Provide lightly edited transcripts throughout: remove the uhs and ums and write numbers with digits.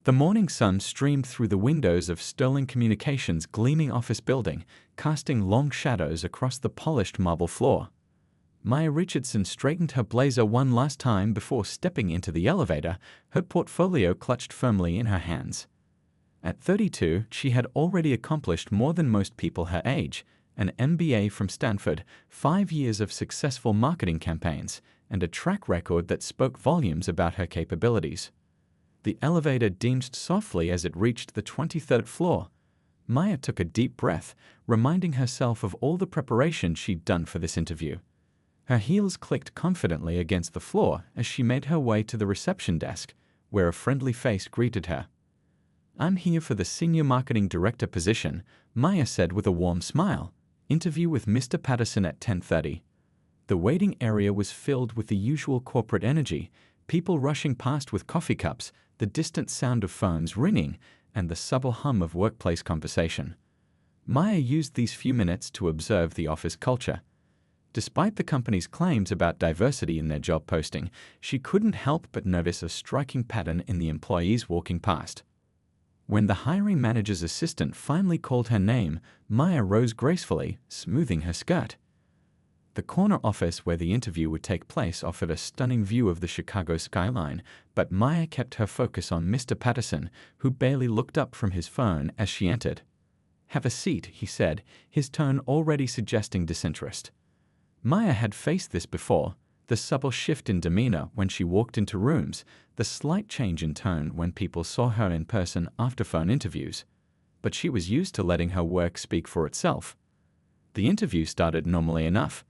The morning sun streamed through the windows of Sterling Communications' gleaming office building, casting long shadows across the polished marble floor. Maya Richardson straightened her blazer one last time before stepping into the elevator, her portfolio clutched firmly in her hands. At 32, she had already accomplished more than most people her age: an MBA from Stanford, 5 years of successful marketing campaigns, and a track record that spoke volumes about her capabilities. The elevator dinged softly as it reached the 23rd floor. Maya took a deep breath, reminding herself of all the preparation she'd done for this interview. Her heels clicked confidently against the floor as she made her way to the reception desk, where a friendly face greeted her. "I'm here for the Senior Marketing Director position," Maya said with a warm smile. "Interview with Mr. Patterson at 10:30. The waiting area was filled with the usual corporate energy, people rushing past with coffee cups, the distant sound of phones ringing, and the subtle hum of workplace conversation. Maya used these few minutes to observe the office culture. Despite the company's claims about diversity in their job posting, she couldn't help but notice a striking pattern in the employees walking past. When the hiring manager's assistant finally called her name, Maya rose gracefully, smoothing her skirt. The corner office where the interview would take place offered a stunning view of the Chicago skyline, but Maya kept her focus on Mr. Patterson, who barely looked up from his phone as she entered. "Have a seat," he said, his tone already suggesting disinterest. Maya had faced this before: the subtle shift in demeanor when she walked into rooms, the slight change in tone when people saw her in person after phone interviews. But she was used to letting her work speak for itself. The interview started normally enough.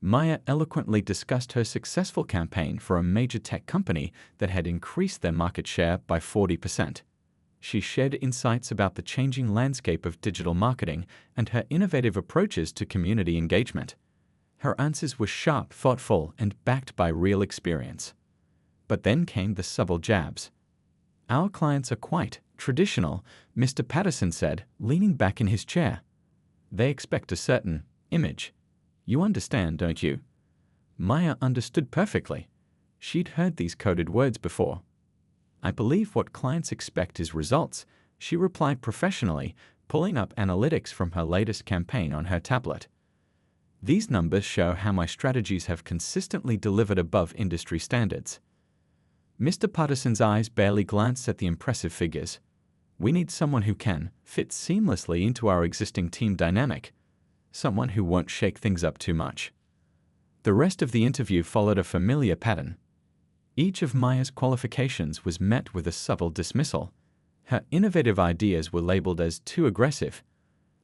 Maya eloquently discussed her successful campaign for a major tech company that had increased their market share by 40%. She shared insights about the changing landscape of digital marketing and her innovative approaches to community engagement. Her answers were sharp, thoughtful, and backed by real experience. But then came the subtle jabs. "Our clients are quite traditional," Mr. Patterson said, leaning back in his chair. "They expect a certain image. You understand, don't you?" Maya understood perfectly. She'd heard these coded words before. "I believe what clients expect is results," she replied professionally, pulling up analytics from her latest campaign on her tablet. "These numbers show how my strategies have consistently delivered above industry standards." Mr. Patterson's eyes barely glanced at the impressive figures. "We need someone who can fit seamlessly into our existing team dynamic. Someone who won't shake things up too much." The rest of the interview followed a familiar pattern. Each of Maya's qualifications was met with a subtle dismissal. Her innovative ideas were labeled as too aggressive.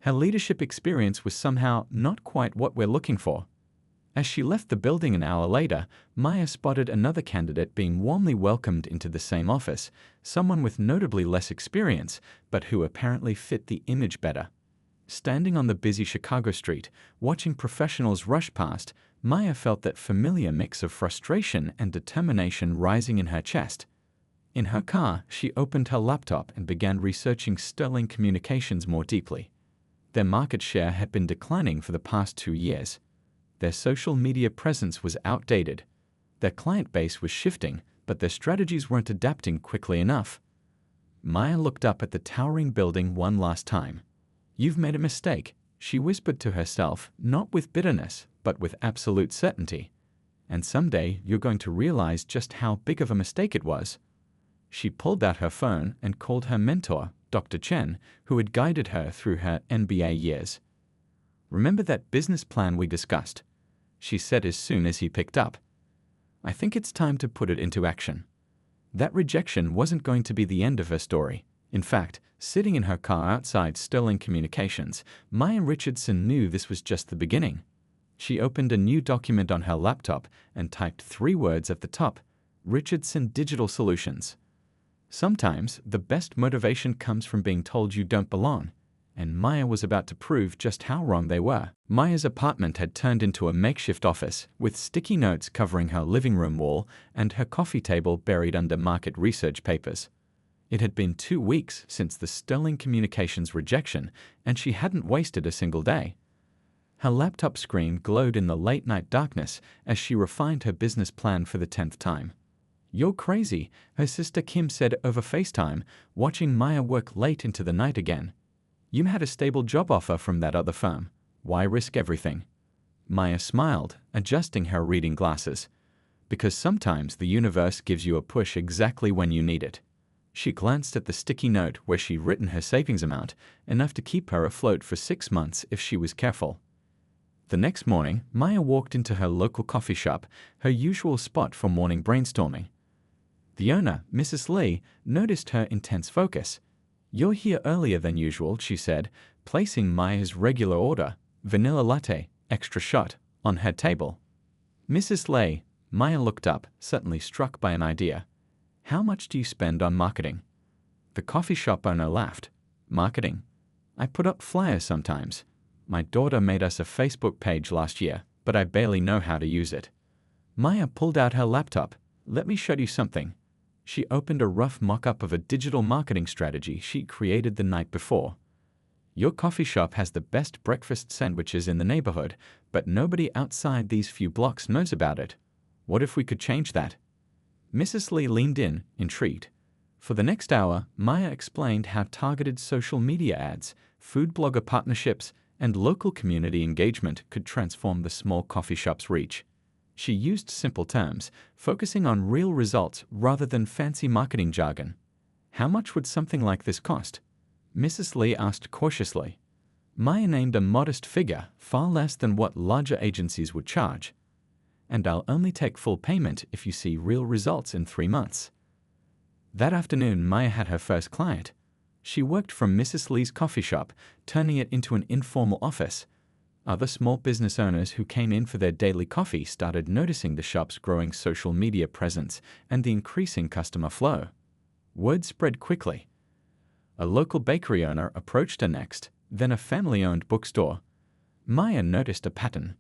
Her leadership experience was somehow not quite what we're looking for. As she left the building an hour later, Maya spotted another candidate being warmly welcomed into the same office, someone with notably less experience, but who apparently fit the image better. Standing on the busy Chicago street, watching professionals rush past, Maya felt that familiar mix of frustration and determination rising in her chest. In her car, she opened her laptop and began researching Sterling Communications more deeply. Their market share had been declining for the past 2 years. Their social media presence was outdated. Their client base was shifting, but their strategies weren't adapting quickly enough. Maya looked up at the towering building one last time. "You've made a mistake," she whispered to herself, not with bitterness, but with absolute certainty. "And someday you're going to realize just how big of a mistake it was." She pulled out her phone and called her mentor, Dr. Chen, who had guided her through her MBA years. "Remember that business plan we discussed?" she said as soon as he picked up. "I think it's time to put it into action." That rejection wasn't going to be the end of her story. In fact, sitting in her car outside Sterling Communications, Maya Richardson knew this was just the beginning. She opened a new document on her laptop and typed 3 words at the top: Richardson Digital Solutions. Sometimes the best motivation comes from being told you don't belong, and Maya was about to prove just how wrong they were. Maya's apartment had turned into a makeshift office, with sticky notes covering her living room wall and her coffee table buried under market research papers. It had been 2 weeks since the Sterling Communications rejection, and she hadn't wasted a single day. Her laptop screen glowed in the late-night darkness as she refined her business plan for the 10th time. "You're crazy," her sister Kim said over FaceTime, watching Maya work late into the night again. "You had a stable job offer from that other firm. Why risk everything?" Maya smiled, adjusting her reading glasses. "Because sometimes the universe gives you a push exactly when you need it." She glanced at the sticky note where she'd written her savings amount, enough to keep her afloat for 6 months if she was careful. The next morning, Maya walked into her local coffee shop, her usual spot for morning brainstorming. The owner, Mrs. Lee, noticed her intense focus. "You're here earlier than usual," she said, placing Maya's regular order, vanilla latte, extra shot, on her table. "Mrs. Lee," Maya looked up, suddenly struck by an idea. "How much do you spend on marketing?" The coffee shop owner laughed. "Marketing? I put up flyers sometimes. My daughter made us a Facebook page last year, but I barely know how to use it." Maya pulled out her laptop. "Let me show you something." She opened a rough mock-up of a digital marketing strategy she'd created the night before. "Your coffee shop has the best breakfast sandwiches in the neighborhood, but nobody outside these few blocks knows about it. What if we could change that?" Mrs. Lee leaned in, intrigued. For the next hour, Maya explained how targeted social media ads, food blogger partnerships, and local community engagement could transform the small coffee shop's reach. She used simple terms, focusing on real results rather than fancy marketing jargon. "How much would something like this cost?" Mrs. Lee asked cautiously. Maya named a modest figure, far less than what larger agencies would charge. "And I'll only take full payment if you see real results in 3 months." That afternoon, Maya had her first client. She worked from Mrs. Lee's coffee shop, turning it into an informal office. Other small business owners who came in for their daily coffee started noticing the shop's growing social media presence and the increasing customer flow. Word spread quickly. A local bakery owner approached her next, then a family-owned bookstore. Maya noticed a pattern.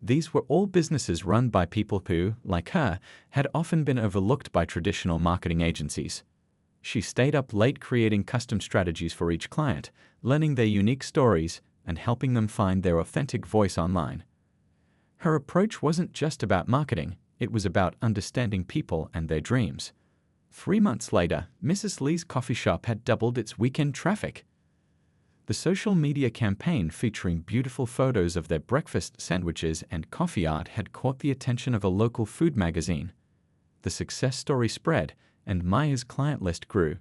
These were all businesses run by people who, like her, had often been overlooked by traditional marketing agencies. She stayed up late creating custom strategies for each client, learning their unique stories, and helping them find their authentic voice online. Her approach wasn't just about marketing, it was about understanding people and their dreams. 3 months later, Mrs. Lee's coffee shop had doubled its weekend traffic. The social media campaign featuring beautiful photos of their breakfast sandwiches and coffee art had caught the attention of a local food magazine. The success story spread, and Maya's client list grew.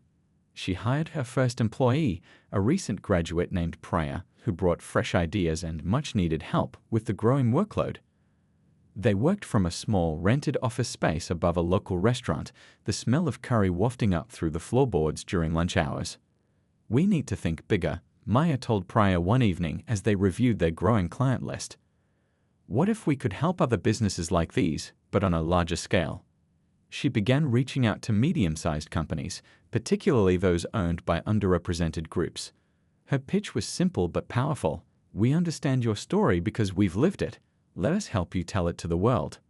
She hired her first employee, a recent graduate named Priya, who brought fresh ideas and much-needed help with the growing workload. They worked from a small, rented office space above a local restaurant, the smell of curry wafting up through the floorboards during lunch hours. "We need to think bigger," Maya told Priya one evening as they reviewed their growing client list. "What if we could help other businesses like these, but on a larger scale?" She began reaching out to medium-sized companies, particularly those owned by underrepresented groups. Her pitch was simple but powerful. "We understand your story because we've lived it. Let us help you tell it to the world."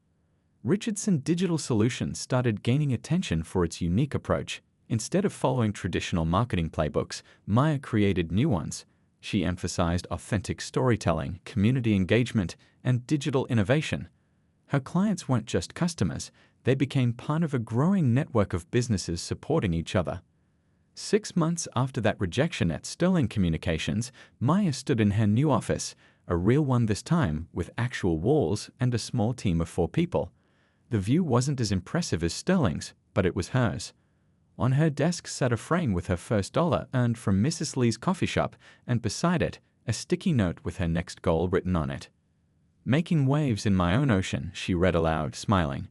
Richardson Digital Solutions started gaining attention for its unique approach. Instead of following traditional marketing playbooks, Maya created new ones. She emphasized authentic storytelling, community engagement, and digital innovation. Her clients weren't just customers, they became part of a growing network of businesses supporting each other. 6 months after that rejection at Sterling Communications, Maya stood in her new office, a real one this time, with actual walls and a small team of 4 people. The view wasn't as impressive as Sterling's, but it was hers. On her desk sat a frame with her first dollar earned from Mrs. Lee's coffee shop, and beside it, a sticky note with her next goal written on it. "Making waves in my own ocean," she read aloud, smiling.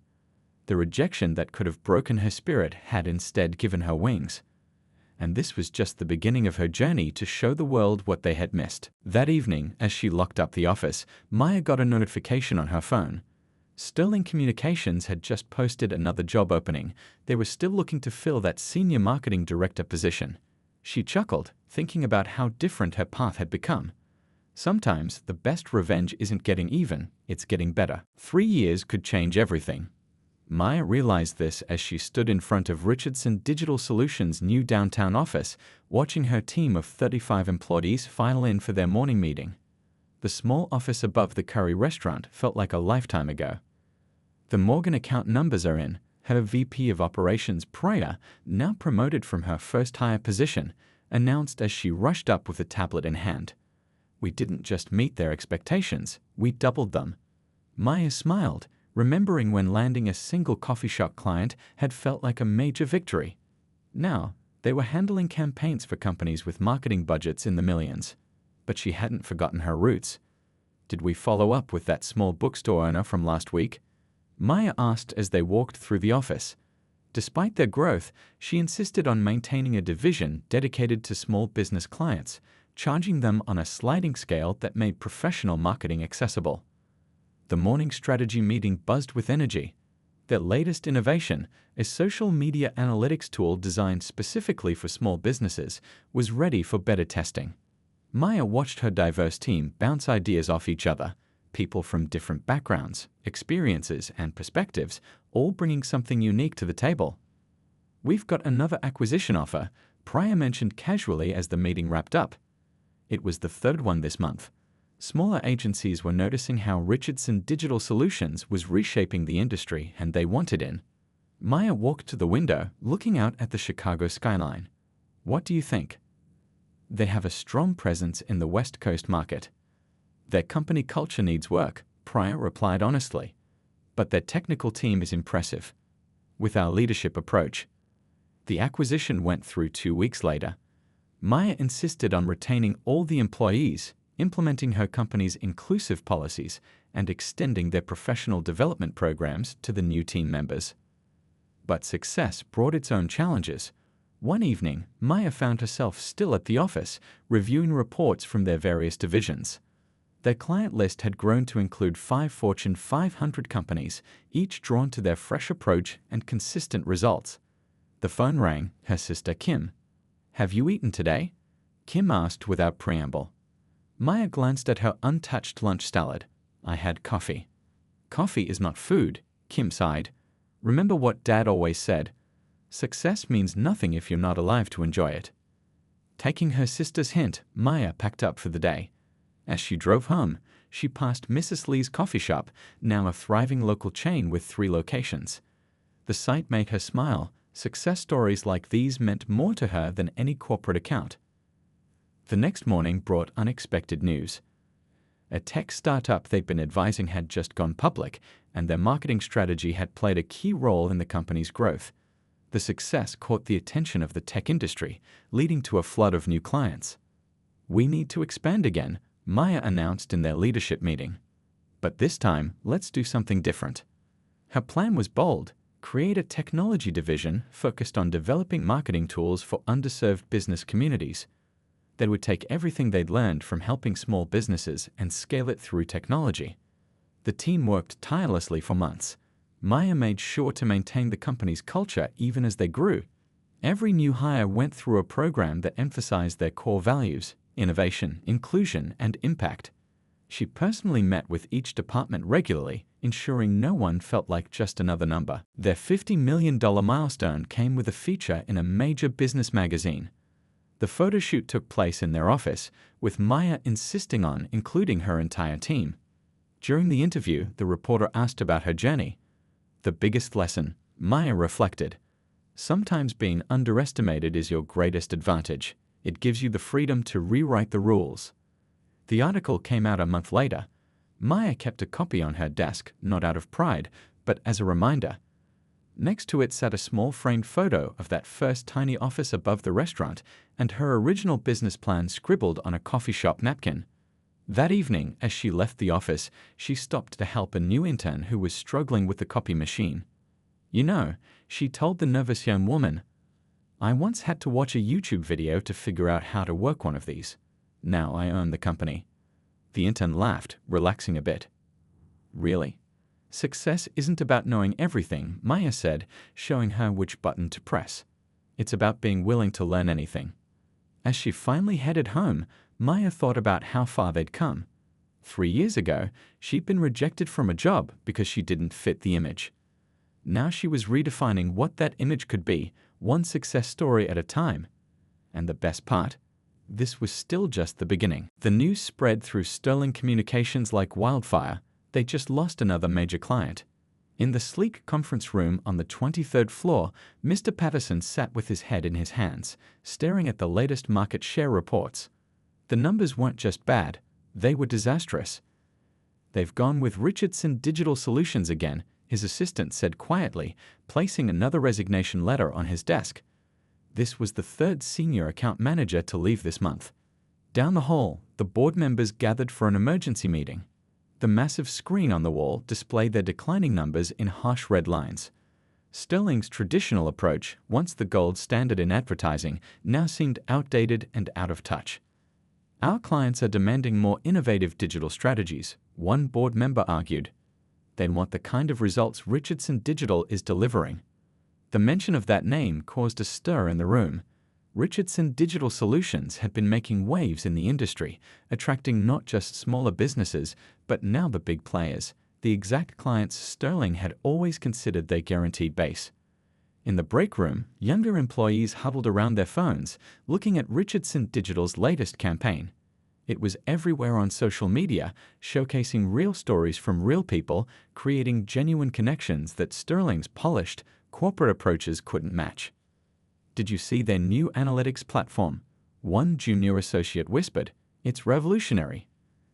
The rejection that could have broken her spirit had instead given her wings. And this was just the beginning of her journey to show the world what they had missed. That evening, as she locked up the office, Maya got a notification on her phone. Sterling Communications had just posted another job opening. They were still looking to fill that senior marketing director position. She chuckled, thinking about how different her path had become. Sometimes the best revenge isn't getting even, it's getting better. 3 years could change everything. Maya realized this as she stood in front of Richardson Digital Solutions' new downtown office, watching her team of 35 employees file in for their morning meeting. The small office above the curry restaurant felt like a lifetime ago. "The Morgan account numbers are in," her VP of Operations Priya, now promoted from her first hire position, announced as she rushed up with a tablet in hand. We didn't just meet their expectations, we doubled them. Maya smiled, remembering when landing a single coffee shop client had felt like a major victory. Now, they were handling campaigns for companies with marketing budgets in the millions. But she hadn't forgotten her roots. Did we follow up with that small bookstore owner from last week? Maya asked as they walked through the office. Despite their growth, she insisted on maintaining a division dedicated to small business clients, charging them on a sliding scale that made professional marketing accessible. The morning strategy meeting buzzed with energy. Their latest innovation, a social media analytics tool designed specifically for small businesses, was ready for beta testing. Maya watched her diverse team bounce ideas off each other, people from different backgrounds, experiences, and perspectives, all bringing something unique to the table. "We've got another acquisition offer," Priya mentioned casually as the meeting wrapped up. It was the third one this month. Smaller agencies were noticing how Richardson Digital Solutions was reshaping the industry and they wanted in. Maya walked to the window, looking out at the Chicago skyline. "What do you think?" "They have a strong presence in the West Coast market. Their company culture needs work," Priya replied honestly. "But their technical team is impressive. With our leadership approach." The acquisition went through 2 weeks later. Maya insisted on retaining all the employees, implementing her company's inclusive policies, and extending their professional development programs to the new team members. But success brought its own challenges. One evening, Maya found herself still at the office, reviewing reports from their various divisions. Their client list had grown to include 5 Fortune 500 companies, each drawn to their fresh approach and consistent results. The phone rang, her sister Kim. "Have you eaten today?" Kim asked without preamble. Maya glanced at her untouched lunch salad. "I had coffee." "Coffee is not food," Kim sighed. "Remember what Dad always said. Success means nothing if you're not alive to enjoy it." Taking her sister's hint, Maya packed up for the day. As she drove home, she passed Mrs. Lee's coffee shop, now a thriving local chain with 3 locations. The sight made her smile. Success stories like these meant more to her than any corporate account. The next morning brought unexpected news. A tech startup they'd been advising had just gone public, and their marketing strategy had played a key role in the company's growth. The success caught the attention of the tech industry, leading to a flood of new clients. "We need to expand again," Maya announced in their leadership meeting. "But this time, let's do something different." Her plan was bold: create a technology division focused on developing marketing tools for underserved business communities. They would take everything they'd learned from helping small businesses and scale it through technology. The team worked tirelessly for months. Maya made sure to maintain the company's culture even as they grew. Every new hire went through a program that emphasized their core values: innovation, inclusion, and impact. She personally met with each department regularly, ensuring no one felt like just another number. Their $50 million milestone came with a feature in a major business magazine. The photo shoot took place in their office, with Maya insisting on including her entire team. During the interview, the reporter asked about her journey. "The biggest lesson," Maya reflected. "Sometimes being underestimated is your greatest advantage. It gives you the freedom to rewrite the rules." The article came out a month later. Maya kept a copy on her desk, not out of pride, but as a reminder. Next to it sat a small framed photo of that first tiny office above the restaurant and her original business plan scribbled on a coffee shop napkin. That evening, as she left the office, she stopped to help a new intern who was struggling with the copy machine. "You know," she told the nervous young woman, "I once had to watch a YouTube video to figure out how to work one of these. Now I own the company." The intern laughed, relaxing a bit. "Really? Success isn't about knowing everything," Maya said, showing her which button to press. "It's about being willing to learn anything." As she finally headed home, Maya thought about how far they'd come. 3 years ago, she'd been rejected from a job because she didn't fit the image. Now she was redefining what that image could be, one success story at a time. And the best part? This was still just the beginning. The news spread through Sterling Communications like wildfire. They just lost another major client. In the sleek conference room on the 23rd floor, Mr. Patterson sat with his head in his hands, staring at the latest market share reports. The numbers weren't just bad, they were disastrous. "They've gone with Richardson Digital Solutions again," his assistant said quietly, placing another resignation letter on his desk. This was the third senior account manager to leave this month. Down the hall, the board members gathered for an emergency meeting. The massive screen on the wall displayed their declining numbers in harsh red lines. Sterling's traditional approach, once the gold standard in advertising, now seemed outdated and out of touch. "Our clients are demanding more innovative digital strategies," one board member argued. "They want the kind of results Richardson Digital is delivering." The mention of that name caused a stir in the room. Richardson Digital Solutions had been making waves in the industry, attracting not just smaller businesses, but now the big players, the exact clients Sterling had always considered their guaranteed base. In the break room, younger employees huddled around their phones, looking at Richardson Digital's latest campaign. It was everywhere on social media, showcasing real stories from real people, creating genuine connections that Sterling's polished, corporate approaches couldn't match. "Did you see their new analytics platform?" one junior associate whispered. "It's revolutionary.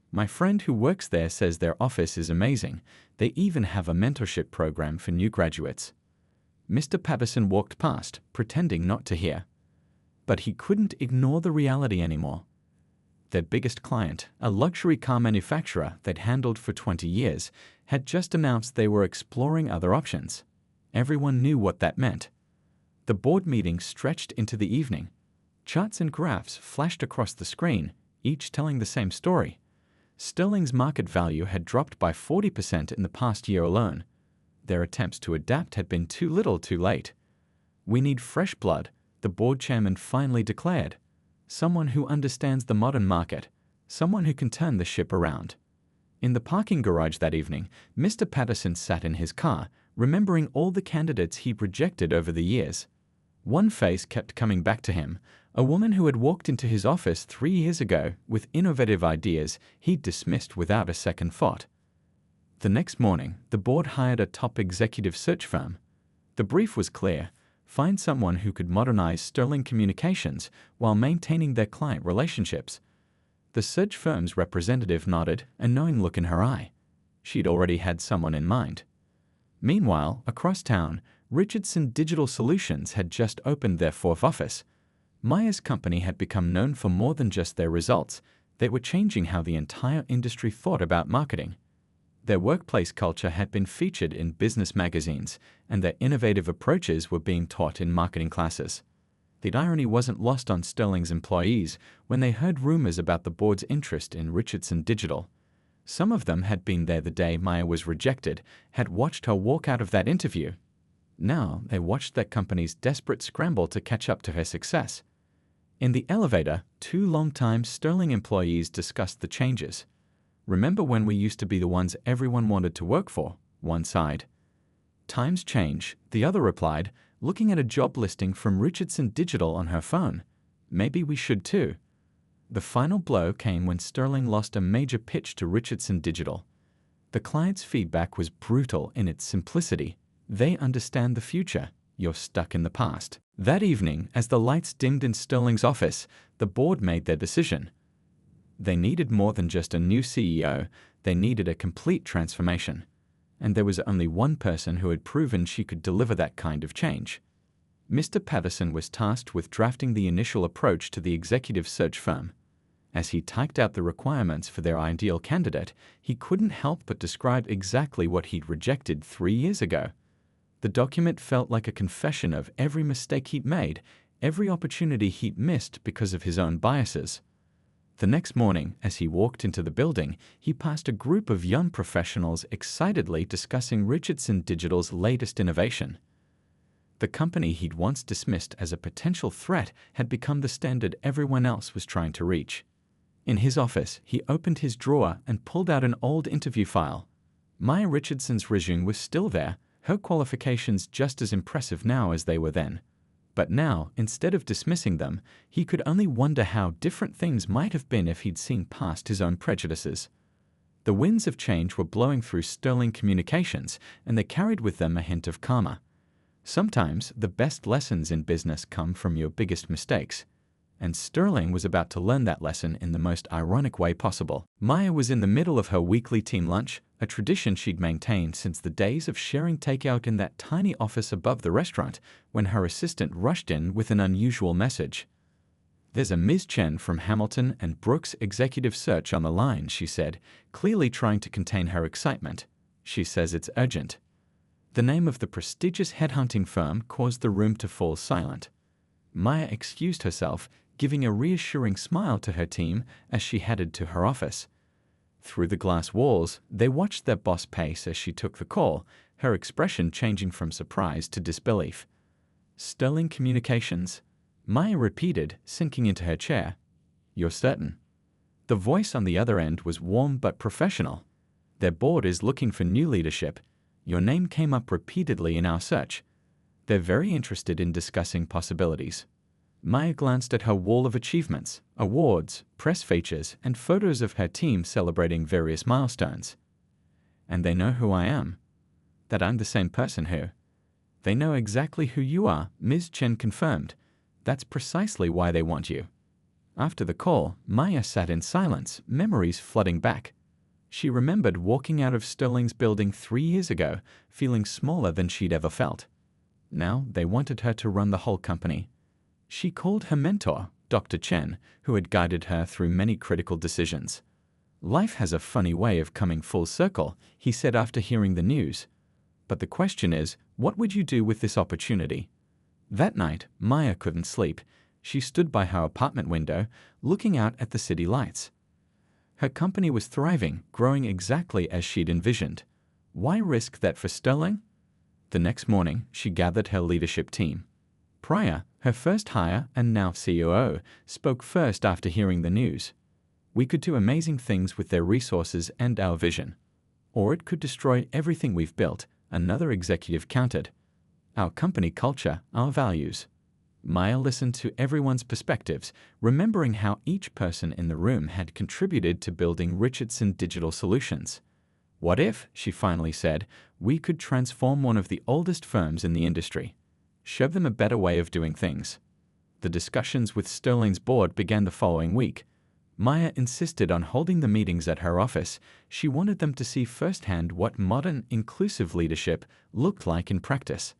My friend who works there says their office is amazing. They even have a mentorship program for new graduates." Mr. Patterson walked past, pretending not to hear. But he couldn't ignore the reality anymore. Their biggest client, a luxury car manufacturer they'd handled for 20 years, had just announced they were exploring other options. Everyone knew what that meant. The board meeting stretched into the evening. Charts and graphs flashed across the screen, each telling the same story. Sterling's market value had dropped by 40% in the past year alone. Their attempts to adapt had been too little too late. "We need fresh blood," the board chairman finally declared. "Someone who understands the modern market, someone who can turn the ship around." In the parking garage that evening, Mr. Patterson sat in his car, remembering all the candidates he'd rejected over the years. One face kept coming back to him, a woman who had walked into his office 3 years ago with innovative ideas he'd dismissed without a second thought. The next morning, the board hired a top executive search firm. The brief was clear: find someone who could modernize Sterling Communications while maintaining their client relationships. The search firm's representative nodded, a knowing look in her eye. She'd already had someone in mind. Meanwhile, across town, Richardson Digital Solutions had just opened their 4th office. Myers Company had become known for more than just their results. They were changing how the entire industry thought about marketing. Their workplace culture had been featured in business magazines, and their innovative approaches were being taught in marketing classes. The irony wasn't lost on Sterling's employees when they heard rumors about the board's interest in Richardson Digital. Some of them had been there the day Maya was rejected, had watched her walk out of that interview. Now they watched that company's desperate scramble to catch up to her success. In the elevator, 2 longtime Sterling employees discussed the changes. "Remember when we used to be the ones everyone wanted to work for?" one sighed. "Times change," the other replied, looking at a job listing from Richardson Digital on her phone. "Maybe we should too." The final blow came when Sterling lost a major pitch to Richardson Digital. The client's feedback was brutal in its simplicity. "They understand the future. You're stuck in the past." That evening, as the lights dimmed in Sterling's office, the board made their decision. They needed more than just a new CEO, they needed a complete transformation. And there was only one person who had proven she could deliver that kind of change. Mr. Patterson was tasked with drafting the initial approach to the executive search firm. As he typed out the requirements for their ideal candidate, he couldn't help but describe exactly what he'd rejected 3 years ago. The document felt like a confession of every mistake he'd made, every opportunity he'd missed because of his own biases. The next morning, as he walked into the building, he passed a group of young professionals excitedly discussing Richardson Digital's latest innovation. The company he'd once dismissed as a potential threat had become the standard everyone else was trying to reach. In his office, he opened his drawer and pulled out an old interview file. Maya Richardson's resume was still there, her qualifications just as impressive now as they were then. But now, instead of dismissing them, he could only wonder how different things might have been if he'd seen past his own prejudices. The winds of change were blowing through Sterling Communications, and they carried with them a hint of karma. Sometimes the best lessons in business come from your biggest mistakes. And Sterling was about to learn that lesson in the most ironic way possible. Maya was in the middle of her weekly team lunch, a tradition she'd maintained since the days of sharing takeout in that tiny office above the restaurant, when her assistant rushed in with an unusual message. "There's a Ms. Chen from Hamilton and Brooks Executive Search on the line," she said, clearly trying to contain her excitement. "She says it's urgent." The name of the prestigious headhunting firm caused the room to fall silent. Maya excused herself, giving a reassuring smile to her team as she headed to her office. Through the glass walls, they watched their boss pace as she took the call, her expression changing from surprise to disbelief. "Sterling Communications?" Maya repeated, sinking into her chair. "You're certain?" The voice on the other end was warm but professional. "Their board is looking for new leadership. Your name came up repeatedly in our search. They're very interested in discussing possibilities." Maya glanced at her wall of achievements, awards, press features, and photos of her team celebrating various milestones. "And they know who I am? That I'm the same person who—" "They know exactly who you are," Ms. Chen confirmed. "That's precisely why they want you." After the call, Maya sat in silence, memories flooding back. She remembered walking out of Sterling's building 3 years ago, feeling smaller than she'd ever felt. Now they wanted her to run the whole company. She called her mentor, Dr. Chen, who had guided her through many critical decisions. "Life has a funny way of coming full circle," he said after hearing the news. "But the question is, what would you do with this opportunity?" That night, Maya couldn't sleep. She stood by her apartment window, looking out at the city lights. Her company was thriving, growing exactly as she'd envisioned. Why risk that for Sterling? The next morning, she gathered her leadership team. Priya, her first hire and now COO, spoke first after hearing the news. "We could do amazing things with their resources and our vision. Or it could destroy everything we've built," another executive countered. "Our company culture, our values." Maya listened to everyone's perspectives, remembering how each person in the room had contributed to building Richardson Digital Solutions. "What if," she finally said, "we could transform one of the oldest firms in the industry? Show them a better way of doing things." The discussions with Sterling's board began the following week. Maya insisted on holding the meetings at her office. She wanted them to see firsthand what modern, inclusive leadership looked like in practice.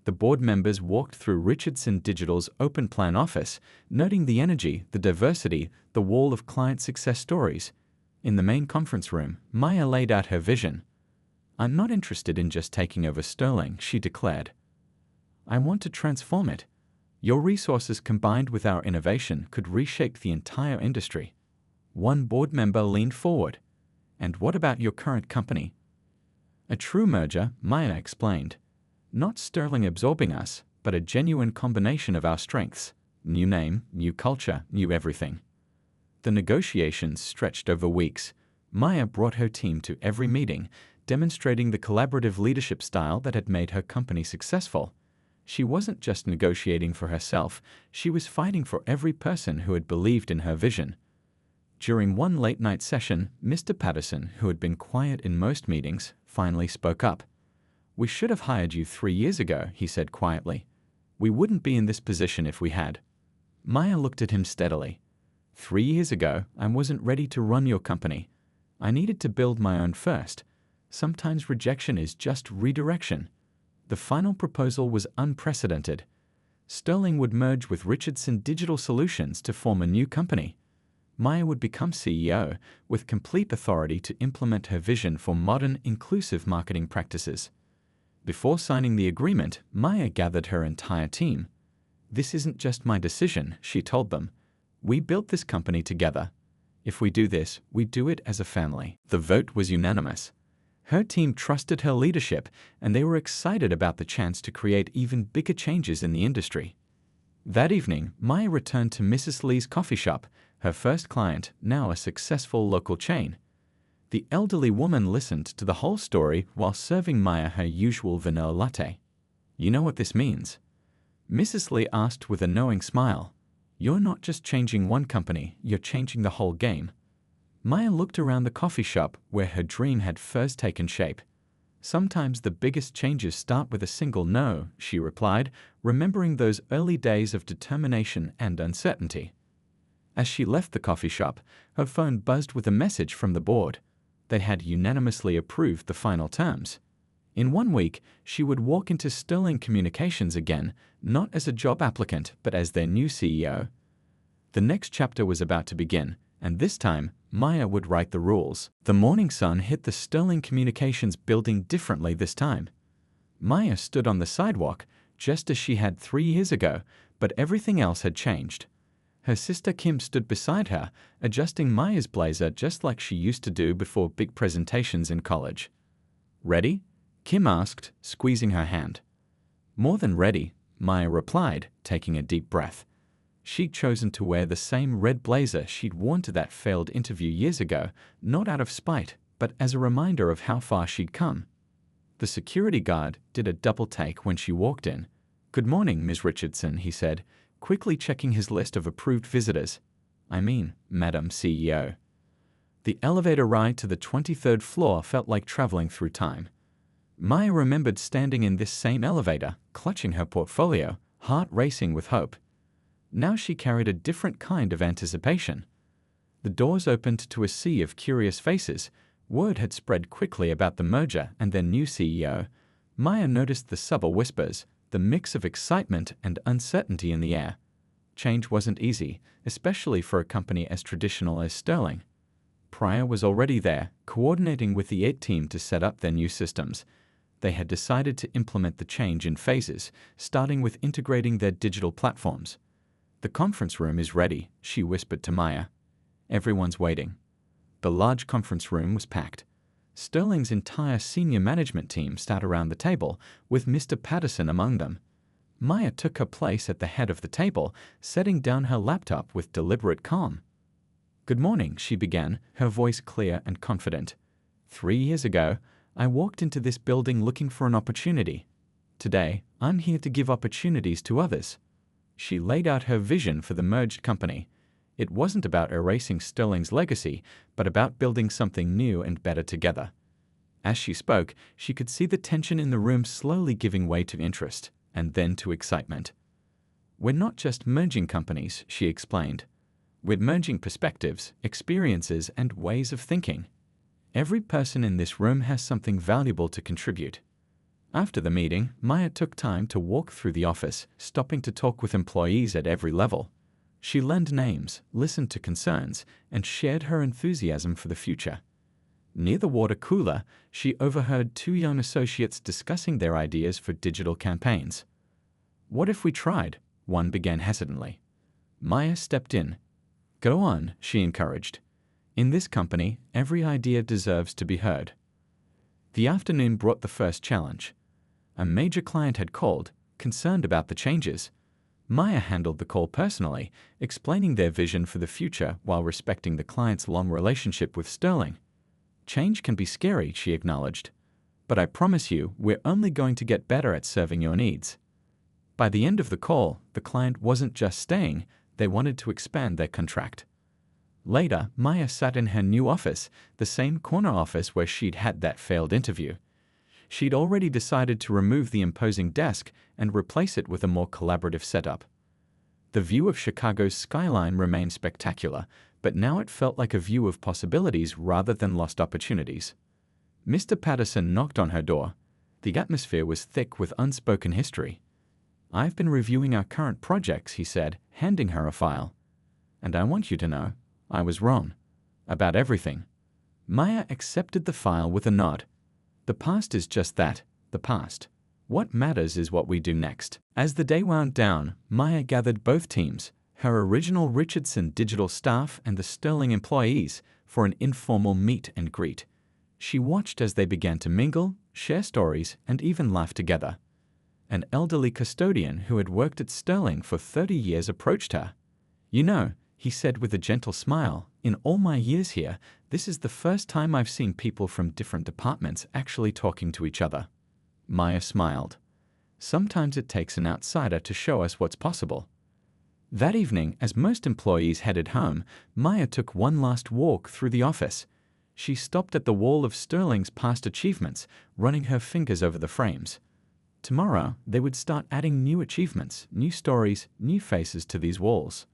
The board members walked through Richardson Digital's open plan office, noting the energy, the diversity, the wall of client success stories. In the main conference room, Maya laid out her vision. "I'm not interested in just taking over Sterling," she declared. "I want to transform it. Your resources combined with our innovation could reshape the entire industry." One board member leaned forward. "And what about your current company?" "A true merger," Maya explained. "Not Sterling absorbing us, but a genuine combination of our strengths. New name, new culture, new everything." The negotiations stretched over weeks. Maya brought her team to every meeting, demonstrating the collaborative leadership style that had made her company successful. She wasn't just negotiating for herself, she was fighting for every person who had believed in her vision. During one late-night session, Mr. Patterson, who had been quiet in most meetings, finally spoke up. "We should have hired you 3 years ago," he said quietly. "We wouldn't be in this position if we had." Maya looked at him steadily. 3 years ago, I wasn't ready to run your company. I needed to build my own first. Sometimes rejection is just redirection." The final proposal was unprecedented. Sterling would merge with Richardson Digital Solutions to form a new company. Maya would become CEO, with complete authority to implement her vision for modern, inclusive marketing practices. Before signing the agreement, Maya gathered her entire team. "This isn't just my decision," she told them. "We built this company together. If we do this, we do it as a family." The vote was unanimous. Her team trusted her leadership, and they were excited about the chance to create even bigger changes in the industry. That evening, Maya returned to Mrs. Lee's coffee shop, her first client, now a successful local chain. The elderly woman listened to the whole story while serving Maya her usual vanilla latte. "You know what this means?" Mrs. Lee asked with a knowing smile. "You're not just changing one company, you're changing the whole game." Maya looked around the coffee shop where her dream had first taken shape. Sometimes the biggest changes start with a single no, she replied, remembering those early days of determination and uncertainty. As she left the coffee shop, her phone buzzed with a message from the board. They had unanimously approved the final terms. In 1 week, she would walk into Sterling Communications again, not as a job applicant, but as their new CEO. The next chapter was about to begin, and this time, Maya would write the rules. The morning sun hit the Sterling Communications building differently this time. Maya stood on the sidewalk, just as she had 3 years ago, but everything else had changed. Her sister Kim stood beside her, adjusting Maya's blazer just like she used to do before big presentations in college. "Ready?" Kim asked, squeezing her hand. "More than ready," Maya replied, taking a deep breath. She'd chosen to wear the same red blazer she'd worn to that failed interview years ago, not out of spite, but as a reminder of how far she'd come. The security guard did a double take when she walked in. "Good morning, Ms. Richardson," he said, quickly checking his list of approved visitors. "I mean, Madam CEO." The elevator ride to the 23rd floor felt like traveling through time. Maya remembered standing in this same elevator, clutching her portfolio, heart racing with hope. Now she carried a different kind of anticipation. The doors opened to a sea of curious faces. Word had spread quickly about the merger and their new CEO. Maya noticed the subtle whispers, the mix of excitement and uncertainty in the air. Change wasn't easy, especially for a company as traditional as Sterling. Pryor was already there, coordinating with the IT team to set up their new systems. They had decided to implement the change in phases, starting with integrating their digital platforms. "The conference room is ready," she whispered to Maya. "Everyone's waiting." The large conference room was packed. Sterling's entire senior management team sat around the table, with Mr. Patterson among them. Maya took her place at the head of the table, setting down her laptop with deliberate calm. "Good morning," she began, her voice clear and confident. 3 years ago, I walked into this building looking for an opportunity. Today, I'm here to give opportunities to others." She laid out her vision for the merged company. It wasn't about erasing Sterling's legacy, but about building something new and better together. As she spoke, she could see the tension in the room slowly giving way to interest, and then to excitement. "We're not just merging companies," she explained. "We're merging perspectives, experiences, and ways of thinking. Every person in this room has something valuable to contribute." After the meeting, Maya took time to walk through the office, stopping to talk with employees at every level. She learned names, listened to concerns, and shared her enthusiasm for the future. Near the water cooler, she overheard 2 young associates discussing their ideas for digital campaigns. "What if we tried?" one began hesitantly. Maya stepped in. "Go on," she encouraged. "In this company, every idea deserves to be heard." The afternoon brought the first challenge. A major client had called, concerned about the changes. Maya handled the call personally, explaining their vision for the future while respecting the client's long relationship with Sterling. "Change can be scary," she acknowledged. "But I promise you, we're only going to get better at serving your needs." By the end of the call, the client wasn't just staying, they wanted to expand their contract. Later, Maya sat in her new office, the same corner office where she'd had that failed interview. She'd already decided to remove the imposing desk and replace it with a more collaborative setup. The view of Chicago's skyline remained spectacular, but now it felt like a view of possibilities rather than lost opportunities. Mr. Patterson knocked on her door. The atmosphere was thick with unspoken history. "I've been reviewing our current projects," he said, handing her a file. "And I want you to know, I was wrong. About everything." Maya accepted the file with a nod. The past is just that, the past. What matters is what we do next. As the day wound down, Maya gathered both teams, her original Richardson digital staff and the Sterling employees, for an informal meet and greet. She watched as they began to mingle, share stories, and even laugh together. An elderly custodian who had worked at Sterling for 30 years approached her. "You know," he said with a gentle smile, "in all my years here, this is the first time I've seen people from different departments actually talking to each other." Maya smiled. "Sometimes it takes an outsider to show us what's possible." That evening, as most employees headed home, Maya took one last walk through the office. She stopped at the wall of Sterling's past achievements, running her fingers over the frames. Tomorrow, they would start adding new achievements, new stories, new faces to these walls.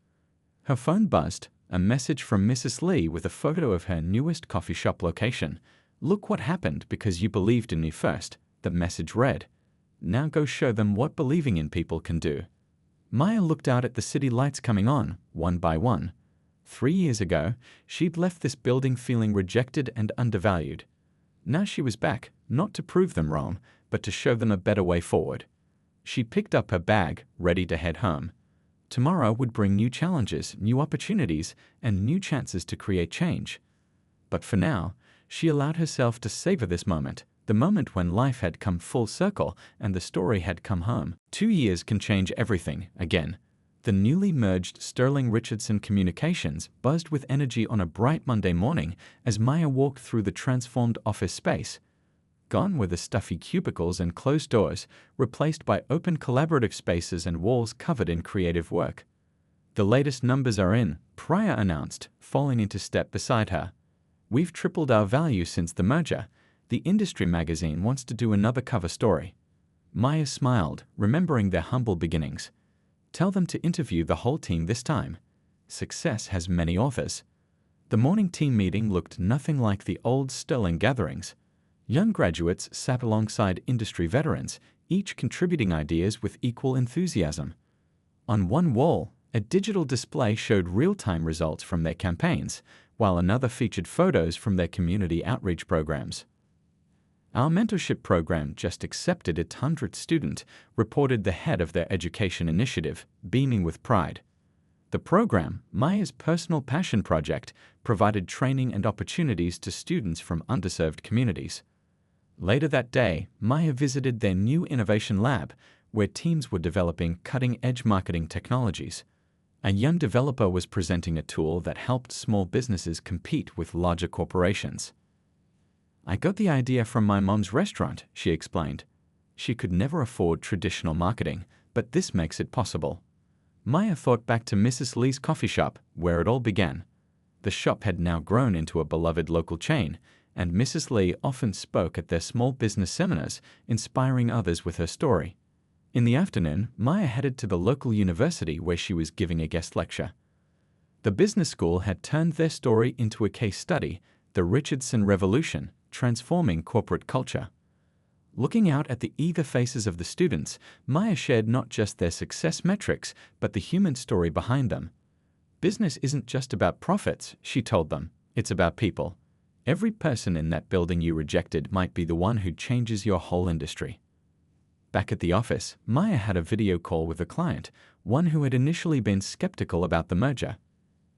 Her phone buzzed, a message from Mrs. Lee with a photo of her newest coffee shop location. "Look what happened because you believed in me first," the message read. "Now go show them what believing in people can do." Maya looked out at the city lights coming on, one by one. 3 years ago, she'd left this building feeling rejected and undervalued. Now she was back, not to prove them wrong, but to show them a better way forward. She picked up her bag, ready to head home. Tomorrow would bring new challenges, new opportunities, and new chances to create change. But for now, she allowed herself to savor this moment, the moment when life had come full circle and the story had come home. 2 years can change everything, again. The newly merged Sterling Richardson Communications buzzed with energy on a bright Monday morning as Maya walked through the transformed office space. Gone were the stuffy cubicles and closed doors, replaced by open collaborative spaces and walls covered in creative work. "The latest numbers are in," Pryor announced, falling into step beside her. "We've tripled our value since the merger. The industry magazine wants to do another cover story." Maya smiled, remembering their humble beginnings. "Tell them to interview the whole team this time. Success has many authors." The morning team meeting looked nothing like the old Sterling gatherings. Young graduates sat alongside industry veterans, each contributing ideas with equal enthusiasm. On one wall, a digital display showed real-time results from their campaigns, while another featured photos from their community outreach programs. "Our mentorship program just accepted its 100th student," reported the head of their education initiative, beaming with pride. The program, Maya's personal passion project, provided training and opportunities to students from underserved communities. Later that day, Maya visited their new innovation lab, where teams were developing cutting-edge marketing technologies. A young developer was presenting a tool that helped small businesses compete with larger corporations. "I got the idea from my mom's restaurant," she explained. "She could never afford traditional marketing, but this makes it possible." Maya thought back to Mrs. Lee's coffee shop, where it all began. The shop had now grown into a beloved local chain, and Mrs. Lee often spoke at their small business seminars, inspiring others with her story. In the afternoon, Maya headed to the local university where she was giving a guest lecture. The business school had turned their story into a case study, the Richardson Revolution, transforming corporate culture. Looking out at the eager faces of the students, Maya shared not just their success metrics, but the human story behind them. "Business isn't just about profits," she told them. "It's about people. Every person in that building you rejected might be the one who changes your whole industry." Back at the office, Maya had a video call with a client, one who had initially been skeptical about the merger.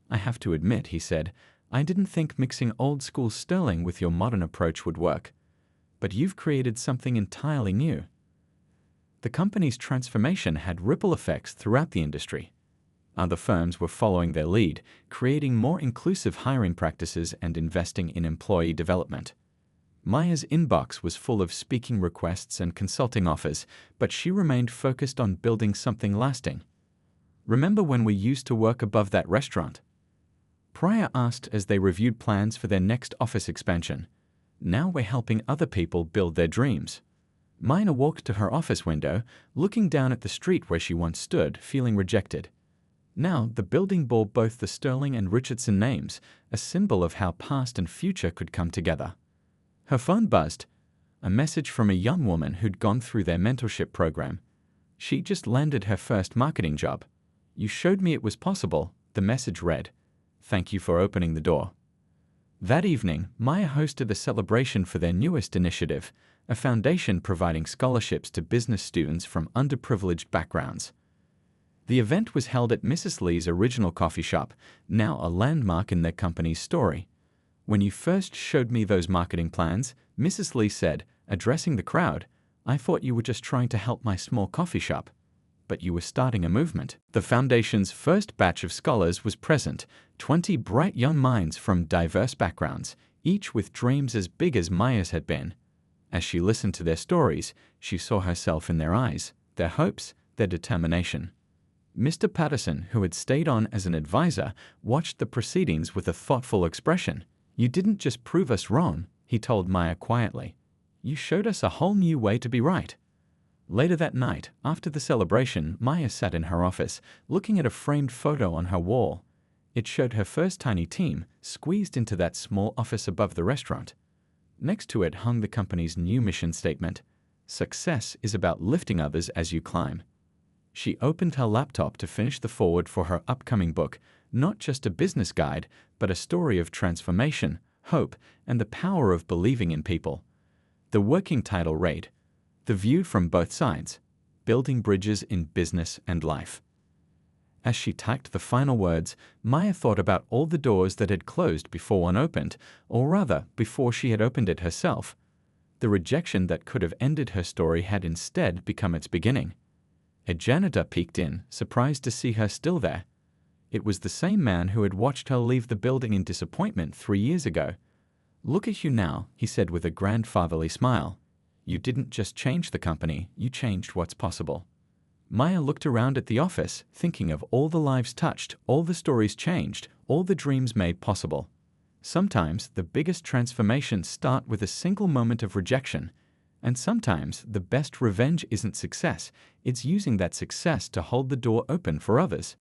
"I have to admit," he said, "I didn't think mixing old-school Sterling with your modern approach would work. But you've created something entirely new." The company's transformation had ripple effects throughout the industry. Other firms were following their lead, creating more inclusive hiring practices and investing in employee development. Maya's inbox was full of speaking requests and consulting offers, but she remained focused on building something lasting. "Remember when we used to work above that restaurant?" Pryor asked as they reviewed plans for their next office expansion. "Now we're helping other people build their dreams." Maya walked to her office window, looking down at the street where she once stood, feeling rejected. Now the building bore both the Sterling and Richardson names, a symbol of how past and future could come together. Her phone buzzed, a message from a young woman who'd gone through their mentorship program. She just landed her first marketing job. "You showed me it was possible," the message read. "Thank you for opening the door." That evening, Maya hosted a celebration for their newest initiative, a foundation providing scholarships to business students from underprivileged backgrounds. The event was held at Mrs. Lee's original coffee shop, now a landmark in their company's story. "When you first showed me those marketing plans," Mrs. Lee said, addressing the crowd, "I thought you were just trying to help my small coffee shop. But you were starting a movement." The foundation's first batch of scholars was present, 20 bright young minds from diverse backgrounds, each with dreams as big as Maya's had been. As she listened to their stories, she saw herself in their eyes, their hopes, their determination. Mr. Patterson, who had stayed on as an advisor, watched the proceedings with a thoughtful expression. "You didn't just prove us wrong," he told Maya quietly. "You showed us a whole new way to be right." Later that night, after the celebration, Maya sat in her office, looking at a framed photo on her wall. It showed her first tiny team squeezed into that small office above the restaurant. Next to it hung the company's new mission statement: "Success is about lifting others as you climb." She opened her laptop to finish the foreword for her upcoming book, not just a business guide, but a story of transformation, hope, and the power of believing in people. The working title read, "The View from Both Sides: Building Bridges in Business and Life." As she typed the final words, Maya thought about all the doors that had closed before one opened, or rather, before she had opened it herself. The rejection that could have ended her story had instead become its beginning. A janitor peeked in, surprised to see her still there. It was the same man who had watched her leave the building in disappointment 3 years ago. "Look at you now," he said with a grandfatherly smile. "You didn't just change the company, you changed what's possible." Maya looked around at the office, thinking of all the lives touched, all the stories changed, all the dreams made possible. Sometimes the biggest transformations start with a single moment of rejection. And sometimes the best revenge isn't success, it's using that success to hold the door open for others.